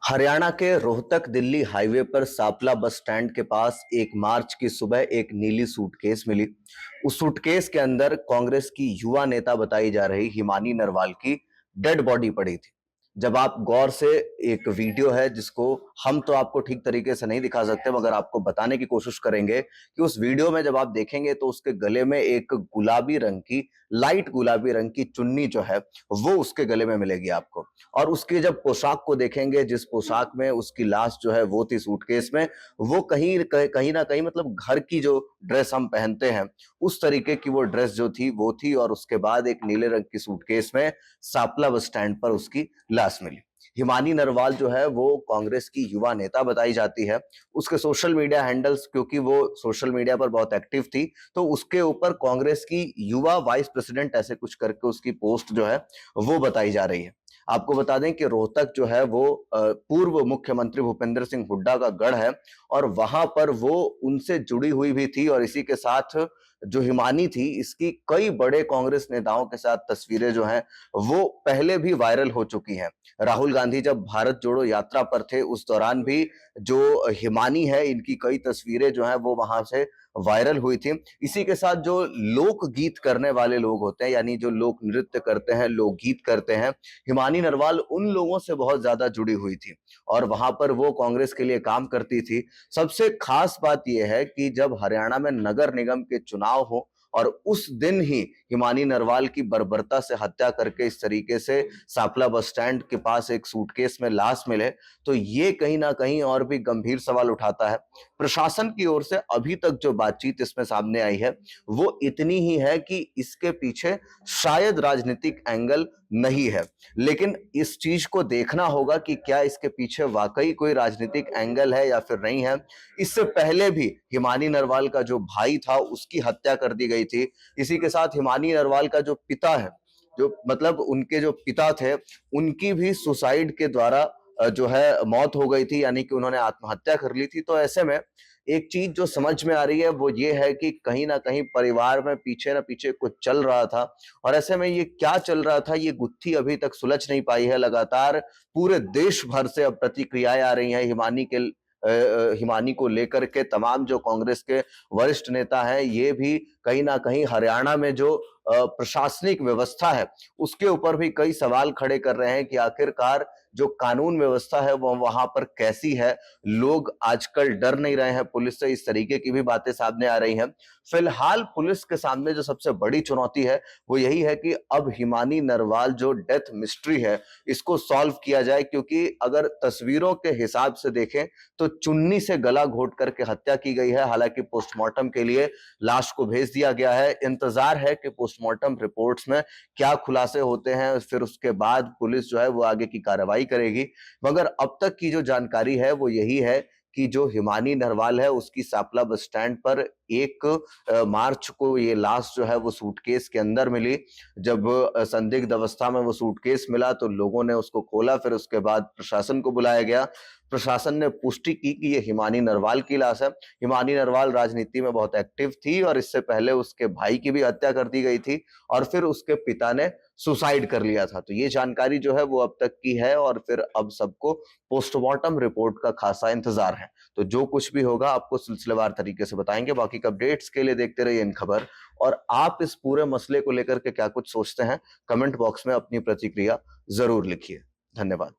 हरियाणा के रोहतक दिल्ली हाईवे पर Sapla bus stand के पास एक मार्च की सुबह एक नीली सूटकेस मिली। उस सूटकेस के अंदर कांग्रेस की युवा नेता बताई जा रही हिमानी नरवाल की डेड बॉडी पड़ी थी। जब आप गौर से एक वीडियो है जिसको हम तो आपको ठीक तरीके से नहीं दिखा सकते मगर आपको बताने की कोशिश करेंगे कि उस वीडियो में जब आप देखेंगे तो उसके गले में एक गुलाबी रंग की लाइट गुलाबी रंग की चुन्नी जो है वो उसके गले में मिलेगी आपको। और उसकी जब पोशाक को देखेंगे, जिस पोशाक में उसकी लाश जो है वो थी सूटकेस में, वो कहीं कहीं ना कहीं मतलब घर की जो ड्रेस हम पहनते हैं उस तरीके की वो ड्रेस जो थी वो थी। और उसके बाद एक नीले रंग की सूटकेस में सापला बस स्टैंड पर उसकी लाश मिली। हिमानी नरवाल जो है वो कांग्रेस की युवा नेता बताई जाती है। उसके सोशल मीडिया हैंडल्स, क्योंकि वो सोशल मीडिया पर बहुत एक्टिव थी, तो उसके ऊपर कांग्रेस की युवा वाइस प्रेसिडेंट ऐसे कुछ करके उसकी पोस्ट जो है वो बताई जा रही है। आपको बता दें कि रोहतक जो है वो पूर्व मुख्यमंत्री भूपेंद्र सिंह हुड्डा का गढ़ है और वहां पर वो उनसे जुड़ी हुई भी थी। और इसी के साथ जो हिमानी थी, इसकी कई बड़े कांग्रेस नेताओं के साथ तस्वीरें जो हैं वो पहले भी वायरल हो चुकी हैं। राहुल गांधी जब भारत जोड़ो यात्रा पर थे उस दौरान भी जो हिमानी है, इनकी कई तस्वीरें जो हैं वो वहां से वायरल हुई थी। इसी के साथ जो लोकगीत करने वाले लोग होते हैं, यानी जो लोक नृत्य करते हैं, लोकगीत करते हैं, हिमानी नरवाल उन लोगों से बहुत ज्यादा जुड़ी हुई थी और वहां पर वो कांग्रेस के लिए काम करती थी। सबसे खास बात यह है कि जब हरियाणा में नगर निगम के चुनाव हो और उस दिन ही हिमानी नरवाल की बर्बरता से हत्या करके इस तरीके से सापला बस स्टैंड के पास एक सूटकेस में लाश मिले, तो ये कहीं ना कहीं और भी गंभीर सवाल उठाता है। प्रशासन की ओर से अभी तक जो बातचीत इसमें सामने आई है वो इतनी ही है कि इसके पीछे शायद राजनीतिक एंगल नहीं है। लेकिन इस चीज को देखना होगा कि क्या इसके पीछे वाकई कोई राजनीतिक एंगल है या फिर नहीं है। इससे पहले भी हिमानी नरवाल का जो भाई था उसकी हत्या कर दी गई थी। इसी के साथ हिमानी नरवाल का जो पिता है, जो मतलब उनके जो पिता थे, उनकी भी सुसाइड के द्वारा जो है मौत हो गई थी, यानी कि उन्होंने आत्महत्या कर ली थी। तो ऐसे में एक चीज जो समझ में आ रही है वो ये है कि कहीं ना कहीं परिवार में पीछे ना पीछे कुछ चल रहा था। और ऐसे में ये क्या चल रहा था, ये गुत्थी अभी तक सुलझ नहीं पाई है। लगातार पूरे देश भर से अब प्रतिक्रियाएं आ रही हैं हिमानी को लेकर के। तमाम जो कांग्रेस के वरिष्ठ नेता हैं ये भी कहीं ना कहीं हरियाणा में जो प्रशासनिक व्यवस्था है उसके ऊपर भी कई सवाल खड़े कर रहे हैं कि आखिरकार जो कानून व्यवस्था है वो वहां पर कैसी है। लोग आजकल डर नहीं रहे हैं पुलिस से, इस तरीके की भी बातें सामने आ रही हैं। फिलहाल पुलिस के सामने जो सबसे बड़ी चुनौती है वो यही है कि अब हिमानी नरवाल जो डेथ मिस्ट्री है इसको सॉल्व किया जाए, क्योंकि अगर तस्वीरों के हिसाब से देखें तो चुन्नी से गला घोट करके हत्या की गई है। हालांकि पोस्टमार्टम के लिए लाश को भेज दिया गया है। इंतजार है कि पोस्टमार्टम रिपोर्ट्स में क्या खुलासे होते हैं, फिर उसके बाद पुलिस जो है वो आगे की कार्रवाई करेगी। मगर अब तक की जो जानकारी है वो यही है कि जो हिमानी नरवाल है उसकी सापला बस स्टैंड पर 1 मार्च को ये लाश जो है वो सूटकेस के अंदर मिली। जब संदिग्ध अवस्था में वो सूटकेस मिला तो लोगों ने उसको खोला, फिर उसके बाद प्रशासन को बुलाया गया। प्रशासन ने पुष्टि की कि ये हिमानी नरवाल की लाश है। हिमानी नरवाल राजनीति में बहुत एक्टिव थी और इससे पहले उसके भाई की भी हत्या कर दी गई थी और फिर उसके पिता ने सुसाइड कर लिया था। तो ये जानकारी जो है वो अब तक की है और फिर अब सबको पोस्टमार्टम रिपोर्ट का खासा इंतजार है। तो जो कुछ भी होगा आपको सिलसिलेवार तरीके से बताएंगे। बाकी के अपडेट्स के लिए देखते रहिए इन खबर। और आप इस पूरे मसले को लेकर के क्या कुछ सोचते हैं, कमेंट बॉक्स में अपनी प्रतिक्रिया जरूर लिखिए। धन्यवाद।